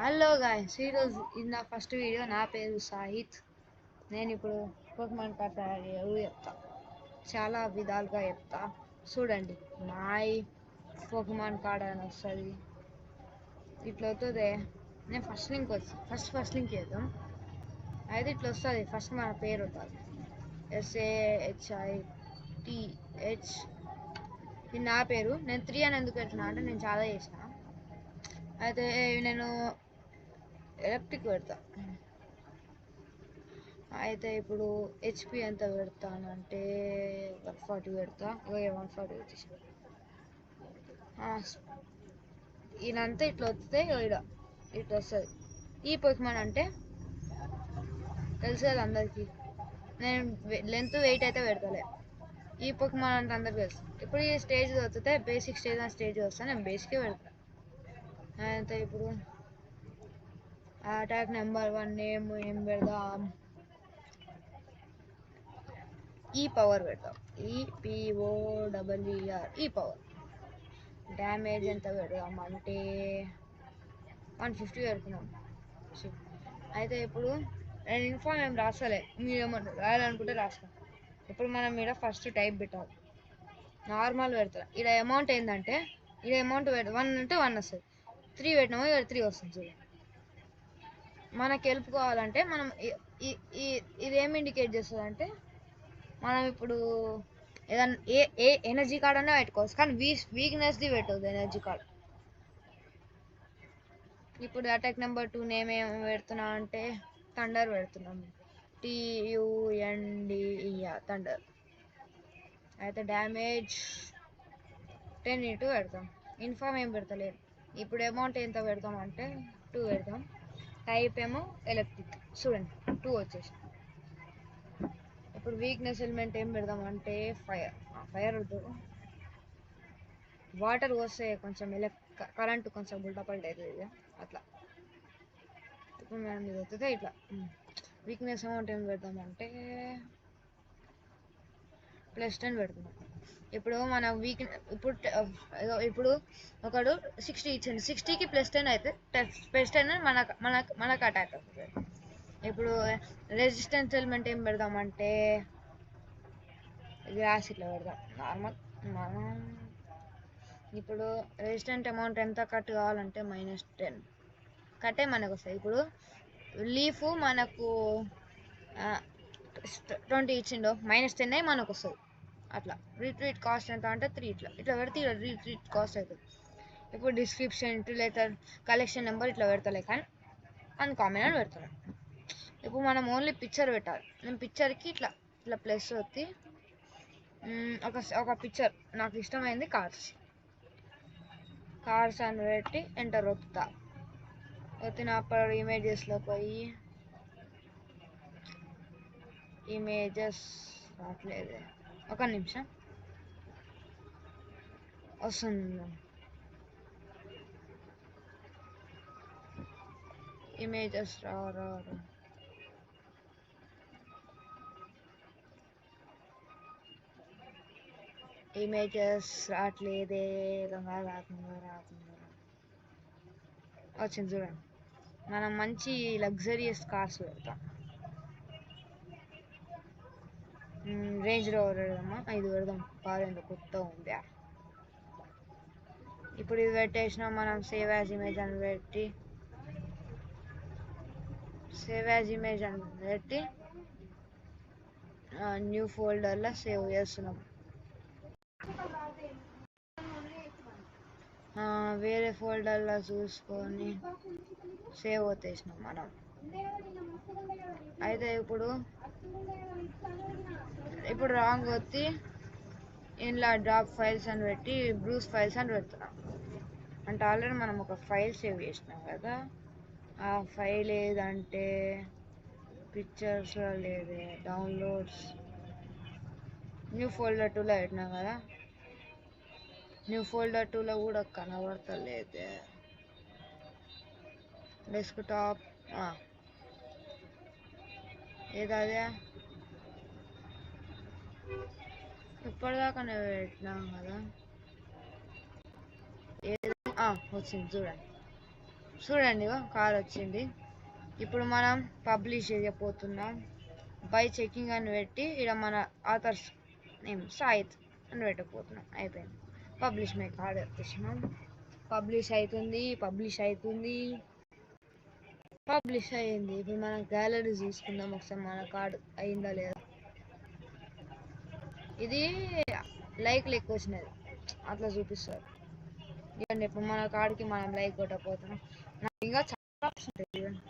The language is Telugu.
హలో గాయ్స్, ఈరోజు ఇది నా ఫస్ట్ వీడియో. నా పేరు సాహిత్. నేను ఇప్పుడు పోకెమాన్ కార్డ్ తయారు చెప్తా. చాలా విధాలుగా చెప్తా. చూడండి, మై పోకెమాన్ కార్డ్ అని వస్తుంది. ఇట్లా వస్తుంది. నేను ఫస్ట్ లింక్ చేద్దాం. అయితే ఇట్లా వస్తుంది. ఫస్ట్ మన పేరు ఉంటుంది, SAHITH. ఇది నా పేరు. నేను 3 అని ఎందుకు పెడుతున్నా అంటే నేను చాలా చేసిన. అయితే నేను ఎలక్ట్రిక్ పెడతా. అయితే ఇప్పుడు HP ఎంత పెడతానంటే 140 పెడతా. 140 వచ్చేసి ఈయనంతా ఇట్లా వస్తే ఇట్లా వస్తుంది. ఈ పోకెమాన్ అంటే తెలుసు కదా అందరికి. నేను లెంత్ వెయిట్ అయితే పెడతలే. ఈ పోకెమాన్ అంటే అందరికి తెలుసు. ఇప్పుడు ఈ స్టేజ్ వస్తే బేసిక్ స్టేజ్ అని స్టేజ్ వస్తే నేను బేసికే పెడతా. అయితే ఇప్పుడు అటాక్ నెంబర్ 1 ఏం పెడదాం? ఈ పవర్ పెడతాం. EPOWER ఈ పవర్. డ్యామేజ్ ఎంత పెడదాం అంటే 150 పెడుతున్నాం. అయితే ఇప్పుడు నేను ఇన్ఫార్మ్ ఏం రాస్తలే, మీరు ఏమన్నా రాయాలనుకుంటే రాస్తాం. ఇప్పుడు మనం ఇక్కడ ఫస్ట్ టైప్ పెట్టాలి. నార్మల్ పెడతాం. ఇక్కడ అమౌంట్ ఏంటంటే ఇక్కడ అమౌంట్ 1 అంటే 1 వస్తుంది. 3 పెట్టినామో ఇక్కడ 3 వస్తుంది. చూడండి, మనకి హెల్ప్ కావాలంటే మనం ఇది ఏం ఇండికేట్ చేస్తుంది అంటే మనం ఇప్పుడు ఏదన్నా ఏ ఎనర్జీ కార్డ్ అనే పెట్టుకోవచ్చు, కానీ వీక్నెస్ది పెట్టవద్దు ఎనర్జీ కార్డ్. ఇప్పుడు అటాక్ నెంబర్ 2 నేమ్ ఏం పెడుతున్నా అంటే థండర్ పెడుతున్నాం. TUNDER thunder. అయితే డ్యామేజ్ 10 పెడతాం. ఇన్ఫార్మ్ ఏం పెడతలేదు. ఇప్పుడు అమౌంట్ ఎంత పెడతాం అంటే 2 పెడతాం. టైప్ ఏమో ఎలక్ట్రిక్. చూడండి, 2 వచ్చేసి. ఇప్పుడు వీక్నెస్ ఎలిమెంట్ ఏం పెడదాం అంటే ఫైర్ వద్దు, వాటర్ వస్తే కొంచెం కరెంటు కొంచెం ఉల్టా పల్టా అవుతుంది అట్లా. ఇప్పుడు మనం ఇది వస్తుంది ఇట్లా. వీక్నెస్ అమౌంట్ ఏం పెడదాం అంటే +10 పెడుతున్నాం. ఇప్పుడు మన ఇప్పుడు ఒకడు 60 ఇచ్చింది. 60కి +10 అయితే +10 మనకు అటాక్ అవుతుంది. ఇప్పుడు రెసిస్టెన్స్ ఎలిమెంట్ ఏం పెడదామంటే గ్లాస్ ఇట్లా పెడదాం. నార్మల్. ఇప్పుడు రెసిస్టెంట్ అమౌంట్ ఎంత కట్ కావాలంటే -10 కట్టే మనకు వస్తాయి. ఇప్పుడు లీఫ్ మనకు 20 ఇచ్చిండో -10 మనకు వస్తుంది. అట్లా రిట్రీట్ కాస్ట్ ఎంత అంటే 3. ఇట్లా పెడితే రిట్రీట్ కాస్ట్ అవుతుంది. ఇప్పుడు డిస్క్రిప్షన్ లెటర్ కలెక్షన్ నెంబర్ ఇట్లా పెడతలే, కానీ అన్కామన్ అని పెడుతున్నాను. ఇప్పుడు మనం ఓన్లీ పిక్చర్ పెట్టాలి. నేను పిక్చర్కి ఇట్లా ప్లస్ వచ్చి ఒక పిక్చర్ నాకు ఇష్టమైంది కార్స్ అని పెట్టి ఎంటర్ వస్తా. వచ్చినప్పుడు ఇమేజెస్లో పోయి ఇమేజెస్ రావట్లేదు, ఒక నిమిషం వస్తుంది. ఇమేజెస్ రారు. ఇమేజెస్ రావట్లేదే. వచ్చింది చూడండి. మనం మంచి లగ్జరియస్ కార్స్ పెడతాం. రేంజ్ రోవర్ పెడదామా? 5 పెడదాం. కార్ ఎంత కొత్త ఉంది. ఇప్పుడు ఇది పెట్టేసినాం. మనం సేవ్ యాజ్ ఇమేజ్ అని పెట్టి న్యూ ఫోల్డర్లో సేవ్ చేస్తున్నాం. వేరే ఫోల్డర్లో చూసుకొని సేవ్ వచ్చేసినాం మనం. అయితే ఇప్పుడు రాంగ్ వచ్చి ఇంట్లో డ్రాప్ ఫైల్స్ అని పెట్టి బ్రూస్ ఫైల్స్ అని పెడుతున్నాం. అంటే ఆల్రెడీ మనం ఒక ఫైల్ సేవ్ చేసినాం కదా. ఆ ఫైల్ ఏదంటే పిక్చర్స్లో లేదే, డౌన్లోడ్స్ న్యూ ఫోల్డర్ 2లో పెట్టినాం కదా. న్యూ ఫోల్డర్ 2లో కూడా కనబడతలేదే. డెస్క్టాప్ ఏదదే ఇప్పటిదాకానే పెట్టినాం కదా. వచ్చింది చూడండి. చూడండి కార్ వచ్చింది. ఇప్పుడు మనం పబ్లిష్ చేయబోతున్నాం. బై చెకింగ్ అని పెట్టి ఇక్కడ మన ఆథర్స్ నేమ్ సాయిత్ అని పెట్టకపోతున్నాం. అయిపోయింది. పబ్లిష్ మై కార్డ్ వచ్చేసినాం. పబ్లిష్ అవుతుంది. పబ్లిష్ అయ్యింది. ఇప్పుడు మనం గ్యాలరీ చూసుకుందాం ఒకసారి మన కార్డు అయిందా లేదా. ఇది లైక్ లెక్క వచ్చినది అట్లా చూపిస్తారు. ఇవ్వండి ఇప్పుడు మన కార్డుకి మనం లైక్ కొట్టకపోతున్నాం. నాకు ఇంకా చాలా ఆప్షన్ ఉంటుంది.